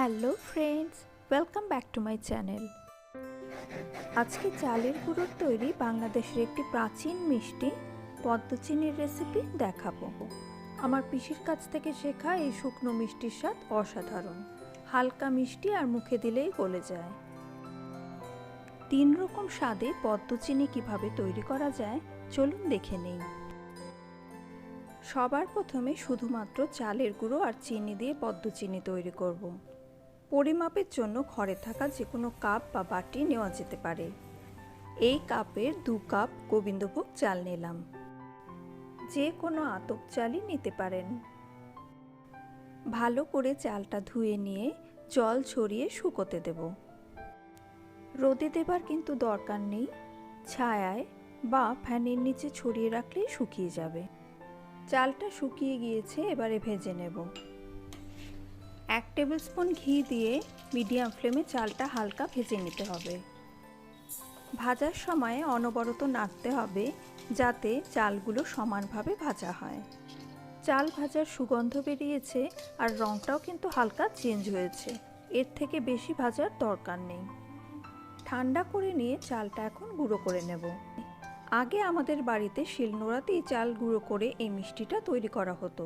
Hello friends, welcome back to my channel. আজকে চালের গুঁড়োর তৈরি বাংলাদেশের একটি প্রাচীন মিষ্টি পদ্মচিনির রেসিপি দেখাবো। আমার পিসির কাছ থেকে শেখা এই শুকনো মিষ্টির স্বাদ অসাধারণ, হালকা মিষ্টি আর মুখে দিলেই গলে যায়। 3 রকম স্বাদে পদ্মচিনি কিভাবে তৈরি করা যায় চলুন দেখে নেই। সবার প্রথমে শুধুমাত্র চালের গুঁড়ো আর চিনি দিয়ে পদ্মচিনি তৈরি করব। পরিমাপের জন্য ঘরে থাকা যে কোনো কাপ বা বাটি নেওয়া যেতে পারে। এই কাপের 2 কাপ গোবিন্দভোগ চাল নিলাম। যে কোনো আতপ চালই নিতে পারেন। ভালো করে চালটা ধুয়ে নিয়ে জল ছড়িয়ে শুকোতে দেব। রোদে দেবার কিন্তু দরকার নেই, ছায়ায় বা ফ্যানের নিচে ছড়িয়ে রাখলেই শুকিয়ে যাবে। চালটা শুকিয়ে গিয়েছে, এবারে ভেজে নেব। 1 টেবিলস্পুন ঘি দিয়ে মিডিয়াম ফ্লেমে চালটা হালকা ভেজে নিতে হবে। ভাজার সময় অনবরত নাড়তে হবে যাতে চালগুলো সমানভাবে ভাজা হয়। চাল ভাজার সুগন্ধ বেরিয়েছে আর রঙটাও কিন্তু হালকা চেঞ্জ হয়েছে। এর থেকে বেশি ভাজার দরকার নেই। ঠান্ডা করে নিয়ে চালটা এখন গুঁড়ো করে নেব। আগে আমাদের বাড়িতে শিলনোড়াতেই চাল গুঁড়ো করে এই মিষ্টিটা তৈরি করা হতো,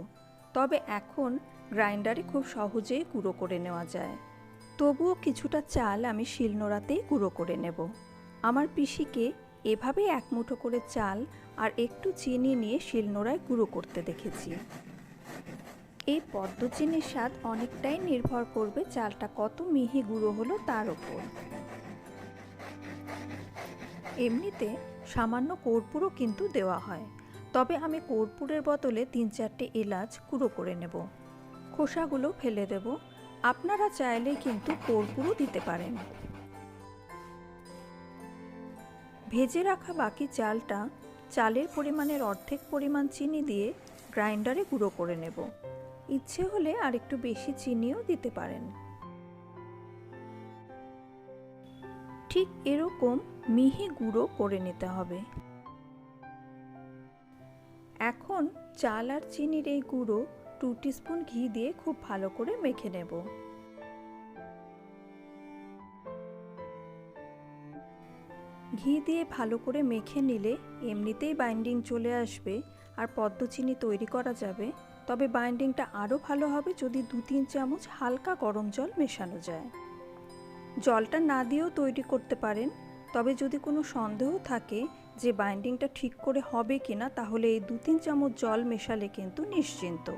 তবে এখন গ্রাইন্ডারে খুব সহজেই গুঁড়ো করে নেওয়া যায়। তবুও কিছুটা চাল আমি শিলনোড়াতেই গুঁড়ো করে নেব। আমার পিসিকে এভাবেই 1 মুঠো করে চাল আর একটু চিনি নিয়ে শিলনোড়ায় গুঁড়ো করতে দেখেছি। এই পদ্মচিনির স্বাদ অনেকটাই নির্ভর করবে চালটা কত মিহি গুঁড়ো হলো তার উপর। এমনিতে সামান্য কর্পূরও কিন্তু দেওয়া হয়, তবে আমি কর্পূরের বদলে 3-4টে এলাচ গুঁড়ো করে নেব। খোসাগুলো ফেলে দেব। আপনারা চাইলে কিন্তু কর্পূরও দিতে পারেন। ভেজে রাখা বাকি চালটা চালের পরিমাণের অর্ধেক পরিমাণ চিনি দিয়ে গ্রাইন্ডারে গুঁড়ো করে নেব। ইচ্ছে হলে আর একটু বেশি চিনিও দিতে পারেন। ঠিক এরকম মিহি গুঁড়ো করে নিতে হবে। এখন চাল আর চিনির এই গুঁড়ো 2 টিস্পুন ঘি দিয়ে খুব ভালো করে মেখে নেব। ঘি দিয়ে ভালো করে মেখে নিলে এমনিতেই বাইন্ডিং চলে আসবে আর পদ্মচিনি তৈরি করা যাবে। তবে বাইন্ডিংটা আরও ভালো হবে যদি 2-3 চামচ হালকা গরম জল মেশানো যায়। জলটা না দিয়েও তৈরি করতে পারেন, তবে যদি কোনো সন্দেহ থাকে যে বাইন্ডিংটা ঠিক করে হবে কিনা, তাহলে এই 2-3 চামচ জল মেশালে কিন্তু নিশ্চিন্ত।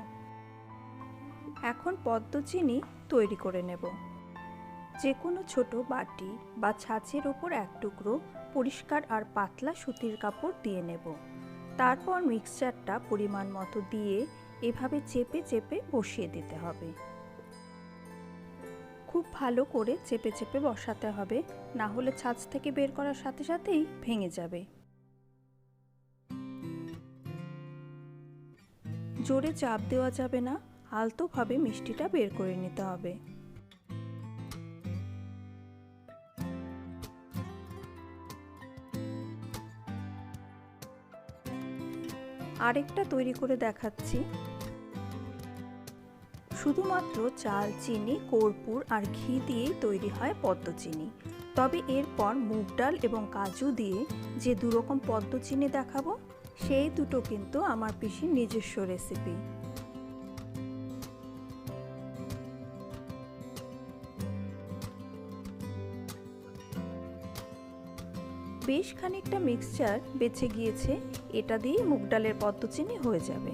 এখন পদ্মচিনি তৈরি করে নেব। যে কোনো ছোট বাটি বা ছাঁচের ওপর 1 টুকরো পরিষ্কার আর পাতলা সুতির কাপড় দিয়ে নেব। তারপর মিক্সচারটা পরিমাণ মতো দিয়ে এভাবে চেপে চেপে বসিয়ে দিতে হবে। খুব ভালো করে চেপে চেপে বসাতে হবে, না হলে ছাঁচ থেকে বের করার সাথে সাথেই ভেঙে যাবে। জোরে চাপ দেওয়া যাবে না, আলতোভাবে মিষ্টিটা বের করে নিতে হবে। আরেকটা তৈরি করে দেখাচ্ছি। শুধুমাত্র চাল, চিনি, কর্পূর আর ঘি দিয়েই তৈরি হয় পদ্মচিনি। তবে এরপর মুগ ডাল এবং কাজু দিয়ে যে 2 রকম পদ্মচিনি দেখাবো, সেই দুটো কিন্তু আমার পিসির নিজস্ব রেসিপি। বেশ খানিকটা মিক্সচার বেঁচে গিয়েছে, এটা দিয়ে মুগ ডালের পদ্মচিনি হয়ে যাবে।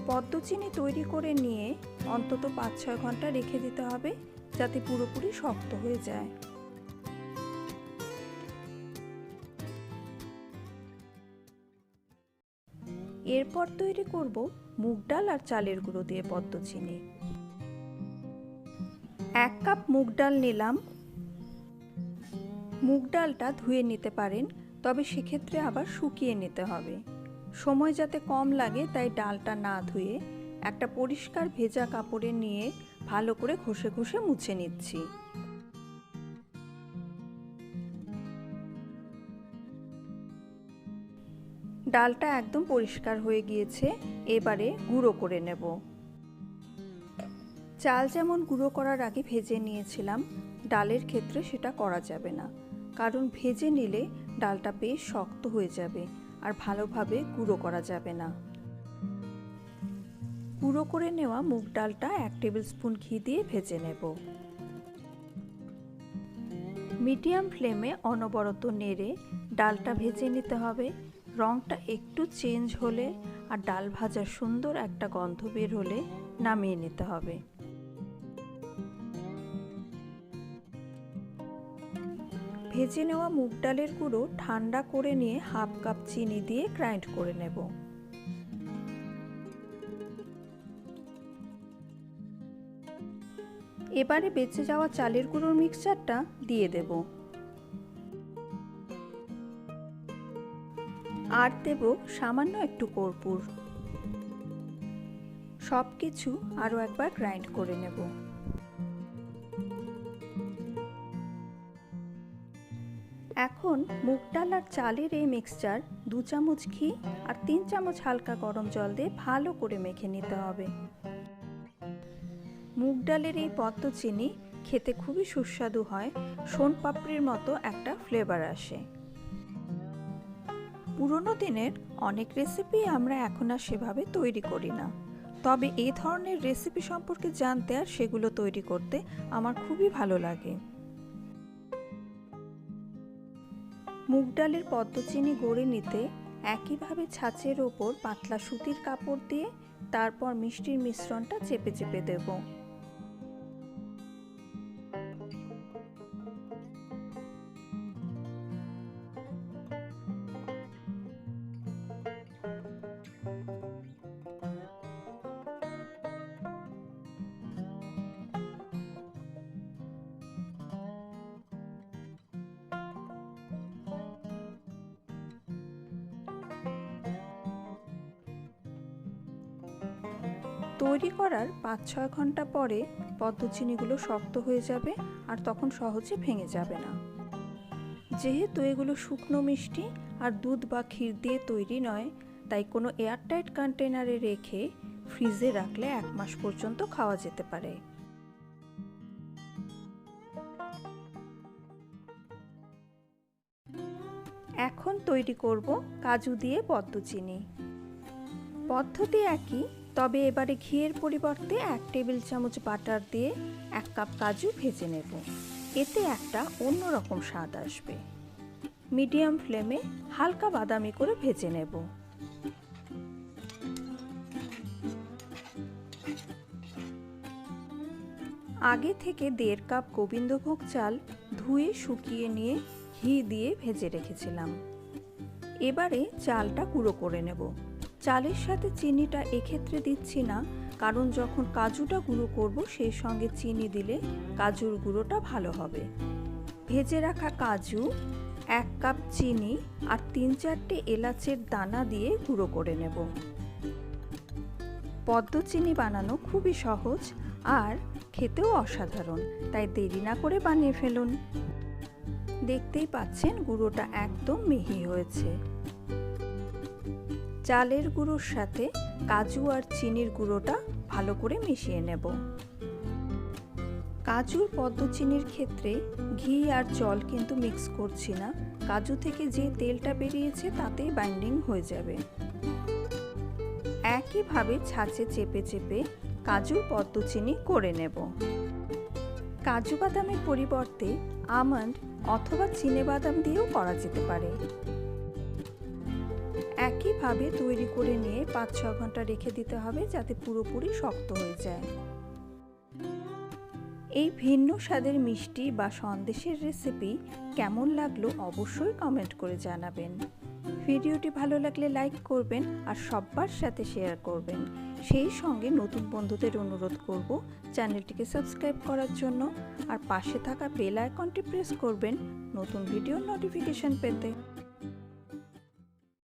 পদ্মচিনি তৈরি করে নিয়ে অন্তত 5-6 ঘন্টা রেখে দিতে হবে যাতে পুরোপুরি শক্ত হয়ে যায়। এরপর তৈরি করব মুগ ডাল আর চালের গুঁড়ো দিয়ে পদ্মচিনি। 1 কাপ মুগ ডাল নিলাম। মুগ ডালটা ধুয়ে নিতে পারেন, তবে সেক্ষেত্রে আবার শুকিয়ে নিতে হবে। সময় যাতে কম লাগে তাই ডালটা না ধুয়ে একটা পরিষ্কার ভেজা কাপড়ে নিয়ে ভালো করে ঘষে ঘষে মুছে নিচ্ছি। ডালটা একদম পরিষ্কার হয়ে গিয়েছে, এবারে গুঁড়ো করে নেব। চাল যেমন গুঁড়ো করার আগে ভেজে নিয়েছিলাম, ডালের ক্ষেত্রে সেটা করা যাবে না, কারণ ভেজে নিলে ডালটা বেশ শক্ত হয়ে যাবে আর ভালোভাবে গুঁড়ো করা যাবে না। গুঁড়ো করে নেওয়া মুগ ডালটা 1 টেবিল স্পুন ঘি দিয়ে ভেজে নেব। মিডিয়াম ফ্লেমে অনবরত নেড়ে ডালটা ভেজে নিতে হবে। রঙটা একটু চেঞ্জ হলে আর ডাল ভাজার সুন্দর একটা গন্ধ বের হলে নামিয়ে নিতে হবে। ভেজে নেওয়া মুগ ডালের গুঁড়ো ঠান্ডা করে নিয়ে 1/2 কাপ চিনি দিয়ে গ্রাইন্ড করে নেব। এবারে বেঁচে যাওয়া চালের গুঁড়োর মিক্সচারটা দিয়ে দেব। আর দেব সামান্য একটু কর্পূর। সব কিছু আরও একবার গ্রাইন্ড করে নেব। এখন মুগ ডাল আর চালের এই মিক্সচার 2 চামচ ঘি আর 3 চামচ হালকা গরম জল দিয়ে ভালো করে মেখে নিতে হবে। মুগ ডালের এই পদ্মচিনি খেতে খুবই সুস্বাদু হয়, শোনপাপড়ির মতো একটা ফ্লেভার আসে। পুরনো দিনের অনেক রেসিপি আমরা এখন আর সেভাবে তৈরি করি না, তবে এই ধরনের রেসিপি সম্পর্কে জানতে আর সেগুলো তৈরি করতে আমার খুবই ভালো লাগে। মুগ ডালের পদ্মচিনি গড়ে নিতে একইভাবে ছাঁচের ওপর পাতলা সুতির কাপড় দিয়ে তারপর মিষ্টির মিশ্রণটা চেপে চেপে দেব। তৈরি করার 5-6 ঘন্টা পরে পদ্মচিনিগুলো শক্ত হয়ে যাবে আর তখন সহজে ভেঙে যাবে না। যেহেতু এগুলো শুকনো মিষ্টি আর দুধ বা ক্ষীর দিয়ে তৈরি নয়, তাই কোনো এয়ারটাইট কন্টেনারে রেখে ফ্রিজে রাখলে 1 মাস পর্যন্ত খাওয়া যেতে পারে। এখন তৈরি করব কাজু দিয়ে পদ্মচিনি। পদ্ধতি একই, তবে এবারে ঘিয়ের পরিবর্তে 1 টেবিল চামচ বাটার দিয়ে 1 কাপ কাজু ভেজে নেব। এতে একটা অন্যরকম স্বাদ আসবে। মিডিয়াম ফ্লেমে হালকা বাদামি করে ভেজে নেব। আগে থেকে 1.5 কাপ গোবিন্দভোগ চাল ধুয়ে শুকিয়ে নিয়ে ঘি দিয়ে ভেজে রেখেছিলাম। এবারে চালটা গুঁড়ো করে নেব। চালের সাথে চিনিটা এক্ষেত্রে দিচ্ছি না, কারণ যখন কাজুটা গুঁড়ো করব সেই সঙ্গে চিনি দিলে কাজুর গুঁড়োটা ভালো হবে। ভেজে রাখা কাজু, 1 কাপ চিনি আর 3-4টে এলাচের দানা দিয়ে গুঁড়ো করে নেব। পদ্মচিনি বানানো খুবই সহজ আর খেতেও অসাধারণ, তাই দেরি না করে বানিয়ে ফেলুন। দেখতেই পাচ্ছেন গুঁড়োটা একদম মিহি হয়েছে। চালের গুঁড়োর সাথে কাজু আর চিনির গুঁড়োটা ভালো করে মিশিয়ে নেব। কাজুর পদ্মচিনির ক্ষেত্রে ঘি আর জল কিন্তু মিক্স করছি না, কাজু থেকে যে তেলটা বেরিয়েছে তাতেই বাইন্ডিং হয়ে যাবে। একইভাবে ছাঁচে চেপে চেপে কাজুর পদ্মচিনি করে নেব। কাজু বাদামের পরিবর্তে আমন্ড অথবা চিনেবাদাম দিয়েও করা যেতে পারে। একইভাবে তৈরি করে নিয়ে 5-6 ঘন্টা রেখে দিতে হবে, যাতে পুরোপুরি শক্ত হয়ে যায়। এই ভিন্ন স্বাদের মিষ্টি বা সন্দেশের রেসিপি কেমন লাগলো অবশ্যই কমেন্ট করে জানাবেন। ভিডিওটি ভালো লাগলে লাইক করবেন আর সবার সাথে শেয়ার করবেন। সেই সঙ্গে নতুন বন্ধুদের অনুরোধ করব চ্যানেলটিকে সাবস্ক্রাইব করার জন্য, আর পাশে থাকা বেল আইকনটি প্রেস করবেন নতুন ভিডিওর নোটিফিকেশন পেতে।